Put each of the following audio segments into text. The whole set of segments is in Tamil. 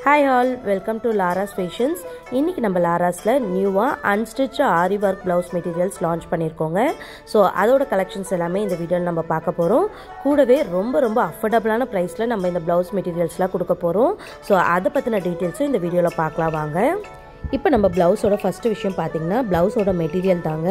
Hi all, welcome to Lara's Fashions. இன்னைக்கு நம்ம லாராஸ்ல நியூவா unstitch aari work blouse materials launch பண்ணியிருக்கோங்க. ஸோ அதோட கலெக்ஷன்ஸ் எல்லாமே இந்த வீடியோவில் நம்ம பார்க்க போகிறோம். கூடவே ரொம்ப அஃபோர்டபுளான ப்ரைஸில் நம்ம இந்த ப்ளவுஸ் மெட்டீரியல்ஸ்லாம் கொடுக்க போகிறோம். ஸோ அதை பற்றின டீட்டெயில்ஸும் இந்த வீடியோவில் பார்க்கலாம் வாங்க. இப்போ நம்ம ப்ளவுஸோட ஃபஸ்ட்டு விஷயம் பார்த்திங்கன்னா ப்ளவுஸோட மெட்டீரியல் தாங்க.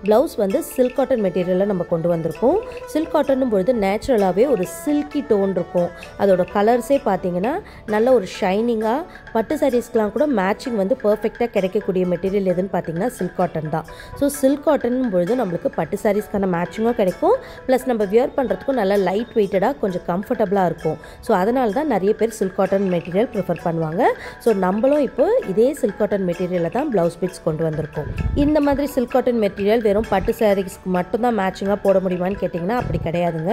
ப்ளவுஸ் வந்து சில்க் காட்டன் மெட்டீரியலில் நம்ம கொண்டு வந்திருக்கோம். சில்க் காட்டனும் பொழுது நேச்சுரலாகவே ஒரு சில்கி டோன் இருக்கும். அதோட கலர்ஸே பார்த்திங்கன்னா நல்ல ஒரு ஷைனிங்காக பட்டு சாரீஸ்க்கெலாம் கூட மேட்சிங் வந்து பர்ஃபெக்டாக கிடைக்கக்கூடிய மெட்டீரியல் எதுன்னு பார்த்திங்கன்னா சில்க் காட்டன் தான். ஸோ சில்க் காட்டனும் பொழுது நம்மளுக்கு பட்டு சாரீஸ்க்கான மேட்சிங்கும் கிடைக்கும், ப்ளஸ் நம்ம வியர் பண்ணுறதுக்கும் நல்லா லைட் வெயிட்டடாக கொஞ்சம் கம்ஃபர்டபுளாக இருக்கும். ஸோ அதனால தான் நிறைய பேர் சில்க் காட்டன் மெட்டீரியல் ப்ரிஃபர் பண்ணுவாங்க. ஸோ நம்மளும் இப்போ இதே சில்க் காட்டன் மெட்டீரியலை தான் ப்ளவுஸ் பிட்ஸ் கொண்டு வந்திருக்கோம். இந்த மாதிரி சில்க் காட்டன் மெட்டீரியல் வெறும் பட்டு சாரீஸ்க்கு மட்டும்தான் மேட்சிங்காக போட முடியுமான்னு கேட்டிங்கன்னா அப்படி கிடையாதுங்க.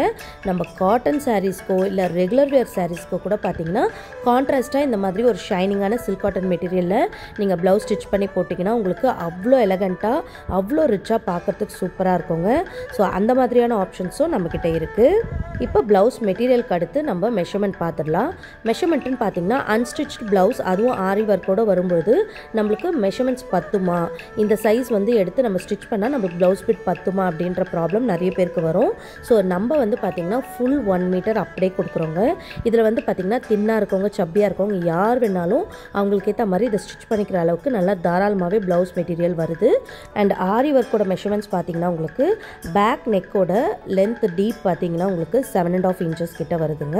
நம்ம காட்டன் சாரீஸ்க்கோ இல்லை ரெகுலர் வேர் சாரீஸ்க்கோ கூட பார்த்தீங்கன்னா கான்ட்ராஸ்ட்டாக இந்த மாதிரி ஒரு ஷைனிங்கான சில்க் காட்டன் மெட்டீரியலில் நீங்கள் ப்ளவுஸ் ஸ்டிச் பண்ணி போட்டிங்கன்னா உங்களுக்கு அவ்வளோ எலகண்ட்டாக அவ்வளோ ரிச்சாக பார்க்குறதுக்கு சூப்பராக இருக்குங்க. ஸோ அந்த மாதிரியான ஆப்ஷன்ஸும் நம்மக்கிட்ட இருக்குது. இப்போ ப்ளவுஸ் மெட்டீரியலுக்கு அடுத்து நம்ம மெஷர்மெண்ட் பார்த்துடலாம். மெஷர்மெண்ட்டுன்னு பார்த்தீங்கன்னா அன்ஸ்டிச் ப்ளவுஸ் அதுவும் ஆரி ஒர்க்கோடு வரும்பொழுது நம்மளுக்கு மெஷர்மெண்ட்ஸ் பத்துமா, இந்த சைஸ் வந்து எடுத்து நம்ம ஸ்டிச் பண்ணால் நம்மளுக்கு ப்ளவுஸ் பிட் பத்துமா அப்படின்ற ப்ராப்ளம் நிறைய பேருக்கு வரும். ஸோ நம்ம வந்து பார்த்திங்கன்னா ஃபுல் 1 மீட்டர் அப்படியே கொடுக்குறோங்க. இதில் வந்து பார்த்திங்கன்னா தின்னாக இருக்கவங்க சப்பியாக இருக்கவங்க யார் வேணாலும் அவங்களுக்கு ஏற்ற மாதிரி இதை ஸ்டிச் பண்ணிக்கிற அளவுக்கு நல்லா தாராளமாகவே ப்ளவுஸ் மெட்டீரியல் வருது. அண்ட் ஆரி ஒர்க்கோட மெஷர்மெண்ட்ஸ் பார்த்திங்கன்னா உங்களுக்கு பேக் நெக்கோட லென்த் டீப் பார்த்திங்கன்னா உங்களுக்கு 7.5 இன்ச்சஸ் கிட்ட வருதுங்க.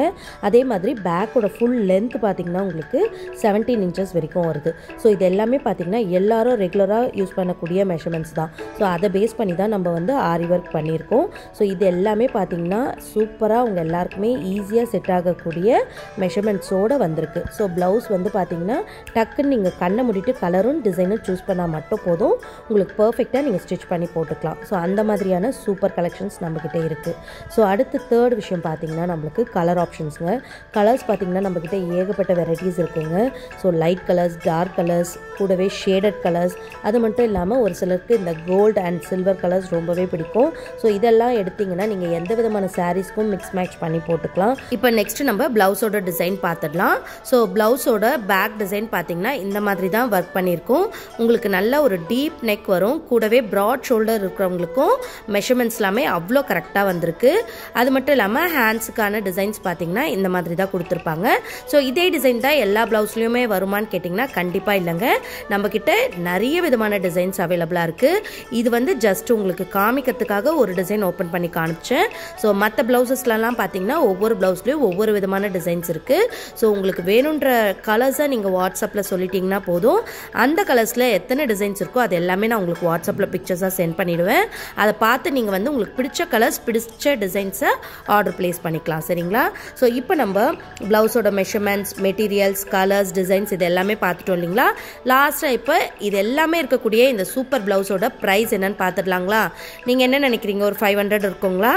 அதே மாதிரி பேக்கோட ஃபுல் லென்த் பார்த்திங்கன்னா உங்களுக்கு 17 இன்ச்சஸ் வரைக்கும் வருது. ஸோ இது எல்லாமே பார்த்திங்கன்னா எல்லாரும் ரெகுலராக யூஸ் பண்ணக்கூடிய மெஷர்மெண்ட்ஸ் தான். ஸோ அதை பேஸ் பண்ணி தான் நம்ம வந்து ஆரி ஒர்க் பண்ணியிருக்கோம். ஸோ இது எல்லாமே பார்த்திங்கன்னா சூப்பராக உங்கள் எல்லாருக்குமே ஈஸியாக செட் ஆகக்கூடிய மெஷர்மெண்ட்ஸோடு வந்திருக்கு. ஸோ ப்ளவுஸ் வந்து பார்த்திங்கன்னா டக்குன்னு நீங்கள் கண்ணை மூடிட்டு கலரும் டிசைனும் சூஸ் பண்ணால் மட்டும் போதும், உங்களுக்கு பர்ஃபெக்டாக நீங்கள் ஸ்டிச் பண்ணி போட்டுக்கலாம். ஸோ அந்த மாதிரியான சூப்பர் கலெக்ஷன்ஸ் நம்மக்கிட்ட இருக்குது. ஸோ அடுத்து தேர்ட் விஷயம் பார்த்திங்கன்னா நம்மளுக்கு கலர் ஆப்ஷன்ஸுங்க. கலர்ஸ் பார்த்திங்கன்னா நம்மக்கிட்ட ஏகப்பட்ட வெரைட்டிஸ் இருக்குங்க. So light colours, dark colours, கூடவே ஷேடட் கலர்ஸ், அது மட்டும் இல்லாமல் ஒரு சிலருக்கு இந்த கோல்டு அண்ட் சில்வர் கலர்ஸ் ரொம்பவே பிடிக்கும். ஸோ இதெல்லாம் எடுத்திங்கன்னா நீங்கள் எந்த விதமான சாரீஸ்க்கும் மிக்ஸ் மேட்ச் பண்ணி போட்டுக்கலாம். இப்போ நெக்ஸ்ட் நம்ம ப்ளவுஸோட டிசைன் பார்த்துடலாம். ஸோ ப்ளவுஸோட பேக் டிசைன் பார்த்தீங்கன்னா இந்த மாதிரி தான் ஒர்க் பண்ணியிருக்கோம். உங்களுக்கு நல்ல ஒரு டீப் நெக் வரும், கூடவே ப்ராட் ஷோல்டர் இருக்கிறவங்களுக்கும் மெஷர்மெண்ட்ஸ் எல்லாமே அவ்வளோ கரெக்டாக வந்திருக்கு. அது மட்டும் இல்லாமல் ஹேண்ட்ஸுக்கான டிசைன்ஸ் பார்த்தீங்கன்னா இந்த மாதிரி தான் கொடுத்துருப்பாங்க. ஸோ இதே டிசைன் தான் எல்லா ப்ளவுஸ்லையுமே வருமானு கேட்டிங்கன்னா கண்டிப்பாக இல்லைங்க. நம்மக்கிட்ட நிறைய விதமான டிசைன்ஸ் அவைலபிளாக இருக்குது. இது வந்து ஜஸ்ட் உங்களுக்கு காமிக்கிறதுக்காக ஒரு டிசைன் ஓப்பன் பண்ணி காமிச்சேன். ஸோ மற்ற ப்ளவுசஸ்லாம் பார்த்தீங்கன்னா ஒவ்வொரு ப்ளவுஸ்லையும் ஒவ்வொரு விதமான டிசைன்ஸ் இருக்குது. ஸோ உங்களுக்கு வேணுன்ற கலர்ஸை நீங்கள் வாட்ஸ்அப்பில் சொல்லிட்டீங்கன்னா போதும், அந்த கலர்ஸில் எத்தனை டிசைன்ஸ் இருக்கோ அது எல்லாமே நான் உங்களுக்கு வாட்ஸ்அப்பில் பிக்சர்ஸாக சென்ட் பண்ணிவிடுவேன். அதை பார்த்து நீங்கள் வந்து உங்களுக்கு பிடிச்ச கலர்ஸ் பிடிச்ச டிசைன்ஸை ஆர்டர் பிளேஸ் பண்ணிக்கலாம். சரிங்களா? ஸோ இப்போ நம்ம ப்ளவுஸோட மெஷர்மெண்ட்ஸ், மெட்டீரியல்ஸ், கலர்ஸ், டிசைன்ஸ் இது எல்லாமே பார்த்துட்டோம் இல்லைங்களா? லாஸ்ட்டாக இப்போ இது எல்லாமே இருக்கக்கூடிய இந்த சூப்பர் ப்ளவுஸோட ப்ரைஸ் என்னன்னு பார்த்துடலாங்களா? நீங்கள் என்ன நினைக்கிறீங்க? ஒரு 500 இருக்குங்களா,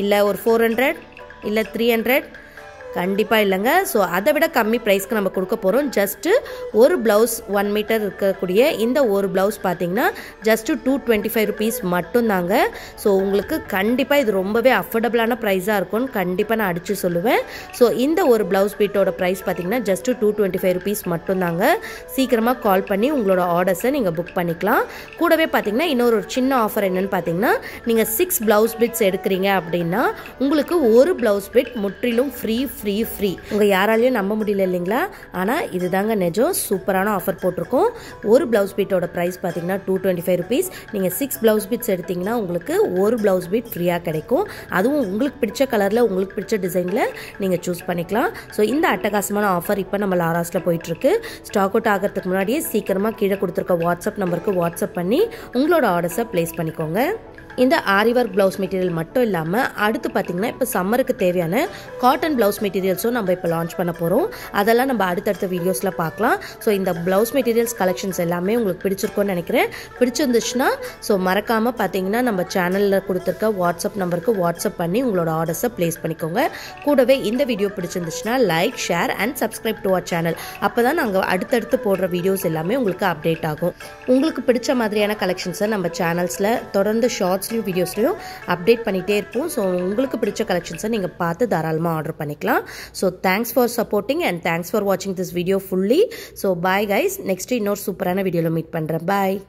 இல்லை ஒரு 400, இல்லை 300? கண்டிப்பாக இல்லைங்க. ஸோ அதை விட கம்மி ப்ரைஸ்க்கு நம்ம கொடுக்க போகிறோம். ஜஸ்ட்டு ஒரு ப்ளவுஸ் 1 மீட்டர் இருக்கக்கூடிய இந்த ஒரு ப்ளவுஸ் பார்த்தீங்கன்னா ஜஸ்ட்டு 225 ருபீஸ் மட்டும்தாங்க. ஸோ உங்களுக்கு கண்டிப்பாக இது ரொம்பவே அஃபோர்டபுளான ப்ரைஸாக இருக்கும்னு கண்டிப்பாக நான் அடித்து சொல்லுவேன். ஸோ இந்த ஒரு ப்ளவுஸ் பீட்டோட ப்ரைஸ் பார்த்தீங்கன்னா ஜஸ்ட்டு 225 ருபீஸ் மட்டும்தாங்க. சீக்கிரமாக கால் பண்ணி உங்களோட ஆர்டர்ஸை நீங்கள் புக் பண்ணிக்கலாம். கூடவே பார்த்தீங்கன்னா இன்னொரு சின்ன ஆஃபர் என்னென்னு பார்த்தீங்கன்னா நீங்கள் 6 ப்ளவுஸ் பிட்ஸ் எடுக்கிறீங்க அப்படின்னா உங்களுக்கு ஒரு ப்ளவுஸ் பிட் முற்றிலும் ஃப்ரீ. உங்கள் யாராலையும் நம்ப முடியல இல்லைங்களா? ஆனால் இதுதாங்க நிஜம். சூப்பரான ஆஃபர் போட்டிருக்கோம். ஒரு ப்ளவுஸ் பீட்டோட ப்ரைஸ் பார்த்தீங்கன்னா 225 ருபீஸ். நீங்கள் 6 ப்ளவுஸ் பீட்ஸ் எடுத்திங்கன்னா உங்களுக்கு ஒரு ப்ளவுஸ் பீட் ஃப்ரீயாக கிடைக்கும். அதுவும் உங்களுக்கு பிடிச்ச கலரில் உங்களுக்கு பிடிச்ச டிசைனில் நீங்கள் சூஸ் பண்ணிக்கலாம். ஸோ இந்த அட்டகாசமான ஆஃபர் இப்போ நம்ம லாராஸில் போயிட்டுருக்கு. ஸ்டாக் அவுட் ஆகிறதுக்கு முன்னாடியே சீக்கிரமாக கீழே கொடுத்துருக்க வாட்ஸ்அப் நம்பருக்கு வாட்ஸ்அப் பண்ணி உங்களோட ஆர்டர்ஸை ப்ளேஸ் பண்ணிக்கோங்க. இந்த ஆரி ஒர்க் ப்ளவுஸ் மெட்டீரியல் மட்டும் இல்லாமல் அடுத்து பார்த்திங்கன்னா இப்போ சம்மருக்கு தேவையான காட்டன் ப்ளவுஸ் மெட்டீரியல்ஸும் நம்ம இப்போ லான்ச் பண்ண போகிறோம். அதெல்லாம் நம்ம அடுத்தடுத்த வீடியோஸில் பார்க்கலாம். ஸோ இந்த ப்ளவுஸ் மெட்டீரியல்ஸ் கலெக்ஷன்ஸ் எல்லாமே உங்களுக்கு பிடிச்சிருக்கோன்னு நினைக்கிறேன். பிடிச்சிருந்துச்சுன்னா ஸோ மறக்காமல் பார்த்தீங்கன்னா நம்ம சேனலில் கொடுத்துருக்க வாட்ஸ்அப் நம்பருக்கு வாட்ஸ்அப் பண்ணி உங்களோட ஆர்டர்ஸை ப்ளேஸ் பண்ணிக்கோங்க. கூடவே இந்த வீடியோ பிடிச்சிருந்துச்சுன்னா like, share and subscribe to our channel. அப்போ தான் நாங்கள் அடுத்தடுத்து போடுற வீடியோஸ் எல்லாமே உங்களுக்கு அப்டேட் ஆகும். உங்களுக்கு பிடிச்ச மாதிரியான கலெக்ஷன்ஸை நம்ம சேனல்ஸில் தொடர்ந்து ஷார்ட் ஷார்ட்ஸ்லையும் வீடியோஸ்லையும் அப்டேட் பண்ணிகிட்டே இருப்போம். ஸோ உங்களுக்கு பிடிச்ச கலெக்ஷன்ஸை நீங்கள் பார்த்து தாராளமாக ஆர்டர் பண்ணிக்கலாம். So thanks for supporting and thanks for வாட்சிங் this video fully. So bye guys, next இன்னொரு சூப்பரான வீடியோவில் மீட் பண்ணுறேன். பாய்.